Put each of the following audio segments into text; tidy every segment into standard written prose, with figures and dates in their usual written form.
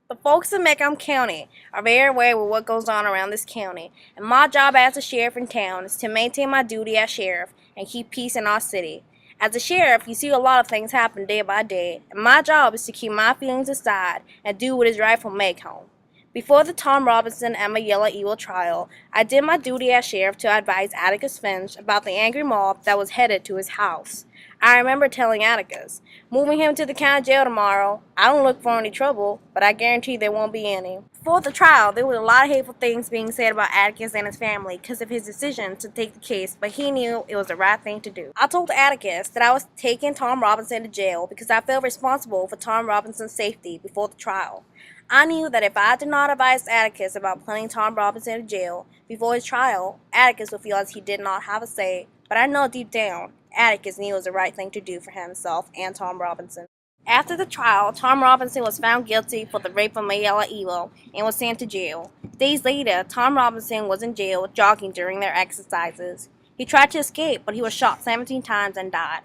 The folks in Macomb County are very aware of what goes on around this county, and my job as a sheriff in town is to maintain my duty as sheriff and keep peace in our city. As a sheriff, you see a lot of things happen day by day, and my job is to keep my feelings aside and do what is right for Macomb. Before the Tom Robinson and Mayella Ewell trial, I did my duty as sheriff to advise Atticus Finch about the angry mob that was headed to his house. I remember telling Atticus, moving him to the county jail tomorrow. I don't look for any trouble, but I guarantee there won't be any. Before the trial, there was a lot of hateful things being said about Atticus and his family because of his decision to take the case, but he knew it was the right thing to do. I told Atticus that I was taking Tom Robinson to jail because I felt responsible for Tom Robinson's safety before the trial. I knew that if I did not advise Atticus about putting Tom Robinson in jail before his trial, Atticus would feel as he did not have a say, but I know deep down, Atticus knew it was the right thing to do for himself and Tom Robinson. After the trial, Tom Robinson was found guilty for the rape of Mayella Ewell and was sent to jail. Days later, Tom Robinson was in jail jogging during their exercises. He tried to escape, but he was shot 17 times and died.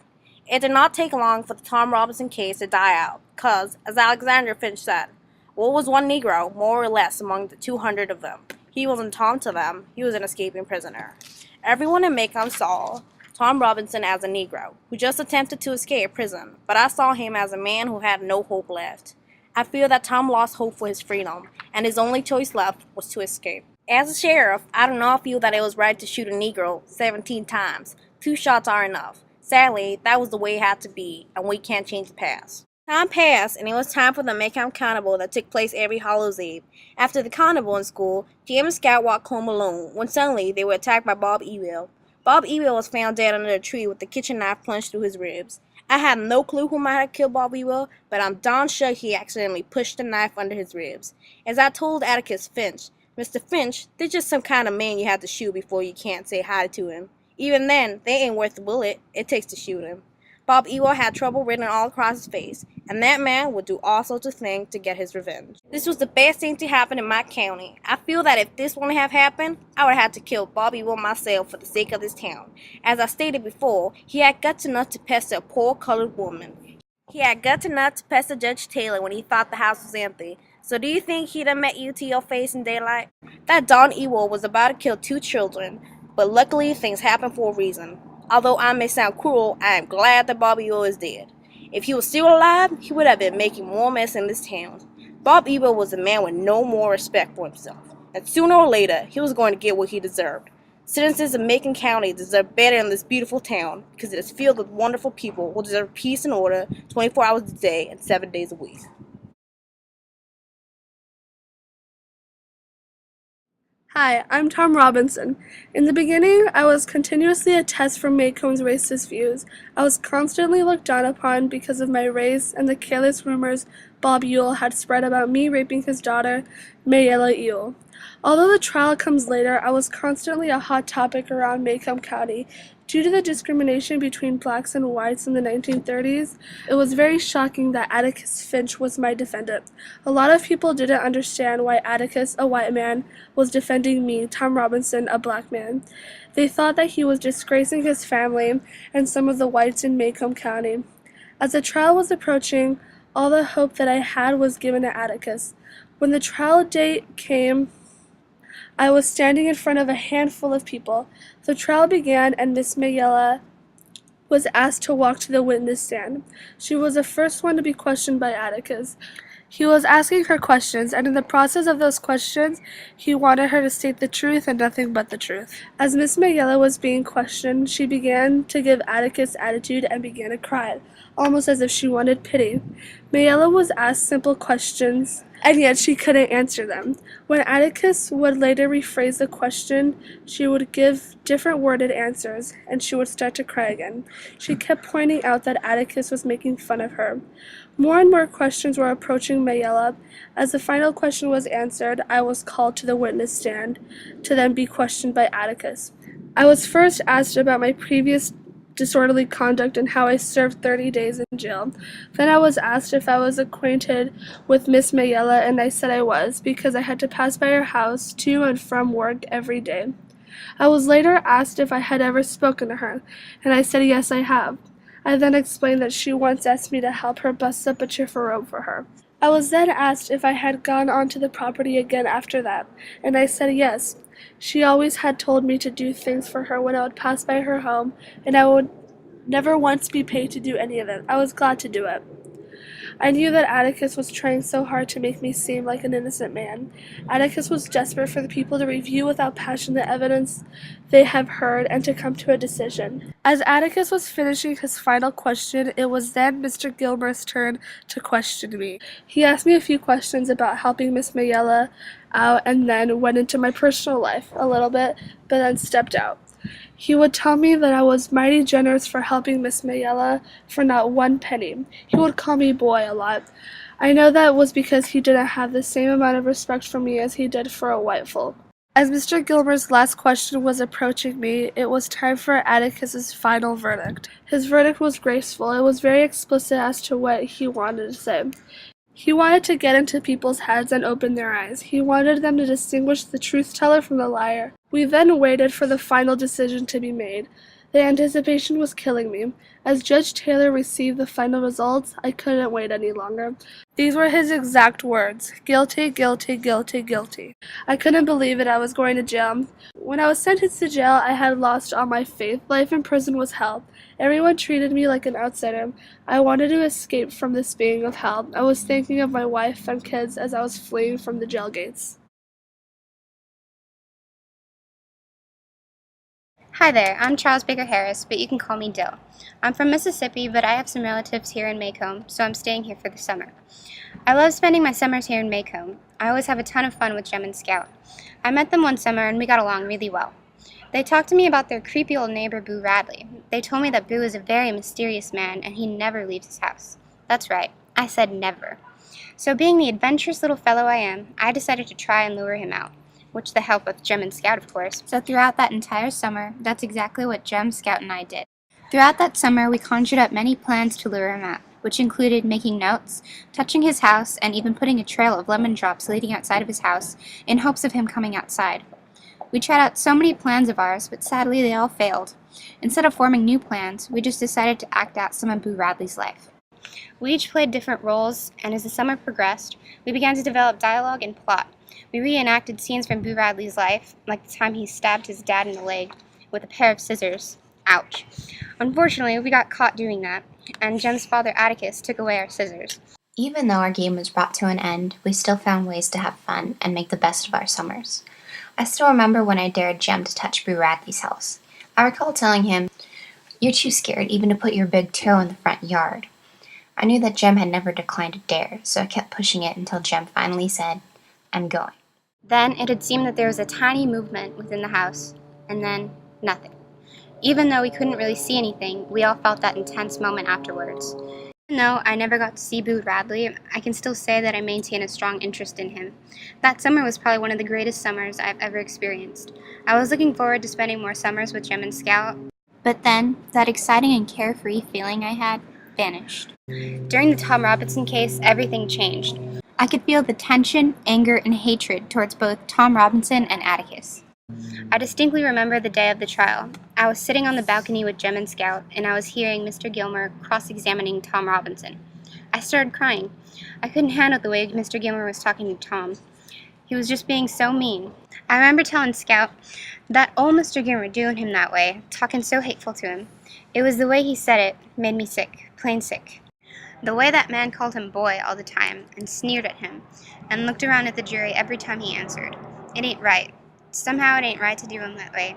It did not take long for the Tom Robinson case to die out, because, as Alexander Finch said, what was one Negro, more or less, among the 200 of them? He wasn't Tom to them, he was an escaping prisoner. Everyone in Macomb saw Tom Robinson as a Negro, who just attempted to escape prison, but I saw him as a man who had no hope left. I feel that Tom lost hope for his freedom, and his only choice left was to escape. As a sheriff, I do not feel that it was right to shoot a Negro 17 times. 2 shots are enough. Sadly, that was the way it had to be, and we can't change the past. Time passed, and it was time for the Macomb Carnival that took place every Hallows Eve. After the carnival in school, Jim and Scout walked home alone, when suddenly they were attacked by Bob Ewell. Bob Ewell was found dead under a tree with the kitchen knife plunged through his ribs. I have no clue who might have killed Bob Ewell, but I'm darn sure he accidentally pushed the knife under his ribs. As I told Atticus Finch, Mr. Finch, they're just some kind of man you have to shoot before you can't say hi to him. Even then, they ain't worth the bullet it takes to shoot him. Bob Ewell had trouble written all across his face, and that man would do all sorts of things to get his revenge. This was the best thing to happen in my county. I feel that if this wouldn't have happened, I would have had to kill Bob Ewell myself for the sake of this town. As I stated before, he had guts enough to pester a poor colored woman. He had guts enough to pester Judge Taylor when he thought the house was empty. So do you think he'd have met you to your face in daylight? That Don Ewell was about to kill 2 children, but luckily things happened for a reason. Although I may sound cruel, I am glad that Bob Ewell is dead. If he was still alive, he would have been making more mess in this town. Bob Ewell was a man with no more respect for himself, and sooner or later, he was going to get what he deserved. Citizens of Macon County deserve better in this beautiful town because it is filled with wonderful people who deserve peace and order 24 hours a day and 7 days a week. Hi, I'm Tom Robinson. In the beginning, I was continuously a test for Macomb's racist views. I was constantly looked down upon because of my race and the careless rumors Bob Ewell had spread about me raping his daughter, Mayella Ewell. Although the trial comes later, I was constantly a hot topic around Macomb County. Due to the discrimination between blacks and whites in the 1930s, it was very shocking that Atticus Finch was my defendant. A lot of people didn't understand why Atticus, a white man, was defending me, Tom Robinson, a black man. They thought that he was disgracing his family and some of the whites in Macomb County. As the trial was approaching, all the hope that I had was given to Atticus. When the trial date came, I was standing in front of a handful of people. The trial began, and Miss Mayella was asked to walk to the witness stand. She was the first one to be questioned by Atticus. He was asking her questions, and in the process of those questions, he wanted her to state the truth and nothing but the truth. As Miss Mayella was being questioned, she began to give Atticus attitude and began to cry, almost as if she wanted pity. Mayella was asked simple questions, and yet she couldn't answer them. When Atticus would later rephrase the question, she would give different worded answers, and she would start to cry again. She kept pointing out that Atticus was making fun of her. More and more questions were approaching Mayella. As the final question was answered, I was called to the witness stand to then be questioned by Atticus. I was first asked about my previous disorderly conduct and how I served 30 days in jail. Then I was asked if I was acquainted with Miss Mayella, and I said I was, because I had to pass by her house to and from work every day. I was later asked if I had ever spoken to her, and I said yes, I have. I then explained that she once asked me to help her bust up a cheerful robe for her. I was then asked if I had gone onto the property again after that, and I said yes. She always had told me to do things for her when I would pass by her home, and I would never once be paid to do any of it. I was glad to do it. I knew that Atticus was trying so hard to make me seem like an innocent man. Atticus was desperate for the people to review without passion the evidence they have heard and to come to a decision. As Atticus was finishing his final question, it was then Mr. Gilmer's turn to question me. He asked me a few questions about helping Miss Mayella out and then went into my personal life a little bit, but then stepped out. He would tell me that I was mighty generous for helping Miss Mayella for not one penny. He would call me boy a lot. I know that was because he didn't have the same amount of respect for me as he did for a white folk. As Mr. Gilmer's last question was approaching me, it was time for Atticus's final verdict. His verdict was graceful. It was very explicit as to what he wanted to say. He wanted to get into people's heads and open their eyes. He wanted them to distinguish the truth-teller from the liar. We then waited for the final decision to be made. The anticipation was killing me. As Judge Taylor received the final results, I couldn't wait any longer. These were his exact words: guilty, guilty, guilty, guilty. I couldn't believe it. I was going to jail. When I was sentenced to jail, I had lost all my faith. Life in prison was hell. Everyone treated me like an outsider. I wanted to escape from this being of hell. I was thinking of my wife and kids as I was fleeing from the jail gates. Hi there, I'm Charles Baker Harris, but you can call me Dill. I'm from Mississippi, but I have some relatives here in Macomb, so I'm staying here for the summer. I love spending my summers here in Macomb. I always have a ton of fun with Gem and Scout. I met them one summer and we got along really well. They talked to me about their creepy old neighbor, Boo Radley. They told me that Boo is a very mysterious man and he never leaves his house. That's right, I said never. So being the adventurous little fellow I am, I decided to try and lure him out. With the help of Gem and Scout, of course. So throughout that entire summer, that's exactly what Gem, Scout, and I did. Throughout that summer, we conjured up many plans to lure him out, which included making notes, touching his house, and even putting a trail of lemon drops leading outside of his house in hopes of him coming outside. We tried out so many plans of ours, but sadly they all failed. Instead of forming new plans, we just decided to act out some of Boo Radley's life. We each played different roles, and as the summer progressed, we began to develop dialogue and plot. We reenacted scenes from Boo Radley's life, like the time he stabbed his dad in the leg with a pair of scissors. Ouch. Unfortunately, we got caught doing that, and Jem's father Atticus took away our scissors. Even though our game was brought to an end, we still found ways to have fun and make the best of our summers. I still remember when I dared Jem to touch Boo Radley's house. I recall telling him, "You're too scared even to put your big toe in the front yard." I knew that Jem had never declined a dare, so I kept pushing it until Jem finally said, "I'm going." Then it had seemed that there was a tiny movement within the house, and then nothing. Even though we couldn't really see anything, we all felt that intense moment afterwards. Even though I never got to see Boo Radley, I can still say that I maintain a strong interest in him. That summer was probably one of the greatest summers I've ever experienced. I was looking forward to spending more summers with Gem and Scout, but then that exciting and carefree feeling I had vanished. During the Tom Robinson case, everything changed. I could feel the tension, anger, and hatred towards both Tom Robinson and Atticus. I distinctly remember the day of the trial. I was sitting on the balcony with Gem and Scout, and I was hearing Mr. Gilmer cross-examining Tom Robinson. I started crying. I couldn't handle the way Mr. Gilmer was talking to Tom. He was just being so mean. I remember telling Scout that old Mr. Gilmer doing him that way, talking so hateful to him. It was the way he said it, made me sick, plain sick. The way that man called him boy all the time, and sneered at him, and looked around at the jury every time he answered. It ain't right. Somehow it ain't right to do him that way.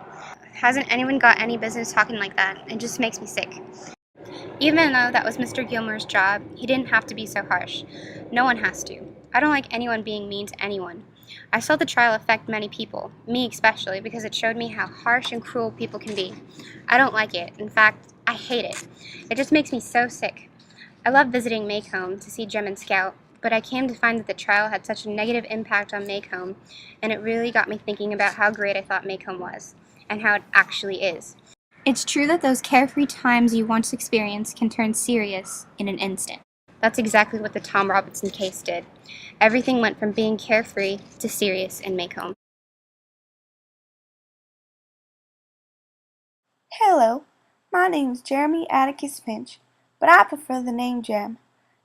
Hasn't anyone got any business talking like that? It just makes me sick. Even though that was Mr. Gilmer's job, he didn't have to be so harsh. No one has to. I don't like anyone being mean to anyone. I saw the trial affect many people, me especially, because it showed me how harsh and cruel people can be. I don't like it. In fact, I hate it. It just makes me so sick. I love visiting Macomb to see Gem and Scout, but I came to find that the trial had such a negative impact on Macomb, and it really got me thinking about how great I thought Macomb was, and how it actually is. It's true that those carefree times you once experienced can turn serious in an instant. That's exactly what the Tom Robinson case did. Everything went from being carefree to serious in Macomb. Hello, my name's Jeremy Atticus Finch, but I prefer the name Jem.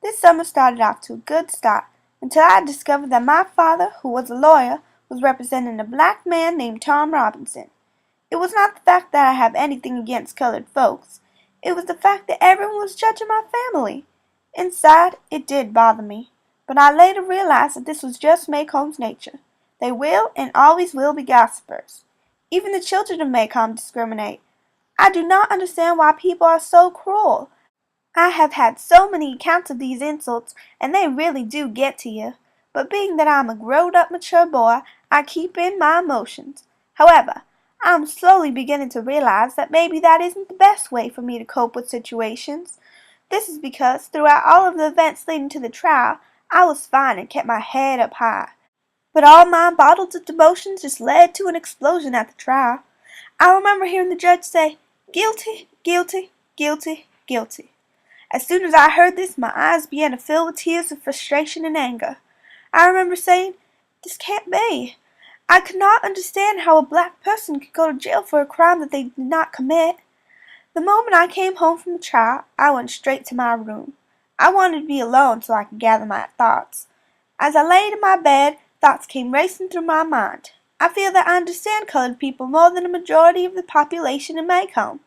This summer started off to a good start until I discovered that my father, who was a lawyer, was representing a black man named Tom Robinson. It was not the fact that I have anything against colored folks. It was the fact that everyone was judging my family. Inside, it did bother me, but I later realized that this was just Maycomb's nature. They will and always will be gossipers. Even the children of Maycomb discriminate. I do not understand why people are so cruel. I have had so many accounts of these insults, and they really do get to you. But being that I'm a grown-up, mature boy, I keep in my emotions. However, I'm slowly beginning to realize that maybe that isn't the best way for me to cope with situations. This is because throughout all of the events leading to the trial, I was fine and kept my head up high. But all my bottled up emotions just led to an explosion at the trial. I remember hearing the judge say, "Guilty, guilty, guilty, guilty." As soon as I heard this, my eyes began to fill with tears of frustration and anger. I remember saying, "This can't be." I could not understand how a black person could go to jail for a crime that they did not commit. The moment I came home from the trial, I went straight to my room. I wanted to be alone so I could gather my thoughts. As I laid in my bed, thoughts came racing through my mind. I feel that I understand colored people more than a majority of the population in Maycomb.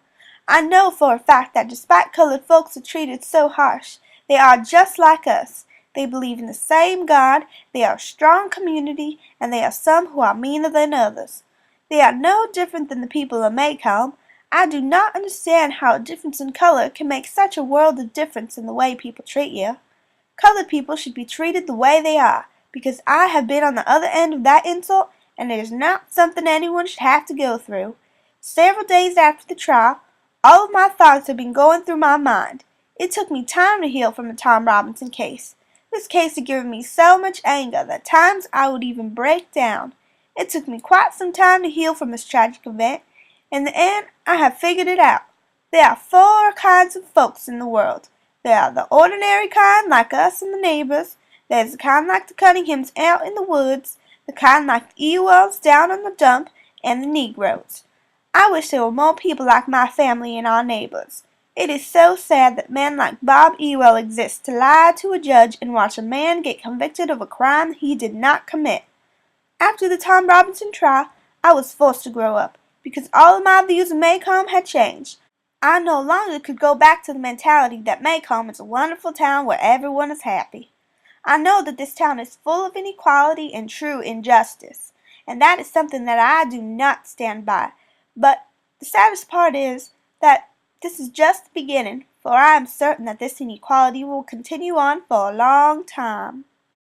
I know for a fact that despite colored folks are treated so harsh, they are just like us. They believe in the same God, they are a strong community, and there are some who are meaner than others. They are no different than the people of Maycomb. I do not understand how a difference in color can make such a world of difference in the way people treat you. Colored people should be treated the way they are, because I have been on the other end of that insult, and it is not something anyone should have to go through. Several days after the trial, all of my thoughts had been going through my mind. It took me time to heal from the Tom Robinson case. This case had given me so much anger that at times I would even break down. It took me quite some time to heal from this tragic event. In the end, I have figured it out. There are four kinds of folks in the world. There are the ordinary kind like us and the neighbors. There's the kind like the Cunninghams out in the woods, the kind like the Ewells down on the dump, and the Negroes. I wish there were more people like my family and our neighbors. It is so sad that men like Bob Ewell exist to lie to a judge and watch a man get convicted of a crime he did not commit. After the Tom Robinson trial, I was forced to grow up, because all of my views of Maycomb had changed. I no longer could go back to the mentality that Maycomb is a wonderful town where everyone is happy. I know that this town is full of inequality and true injustice, and that is something that I do not stand by. But the saddest part is that this is just the beginning, for I am certain that this inequality will continue on for a long time.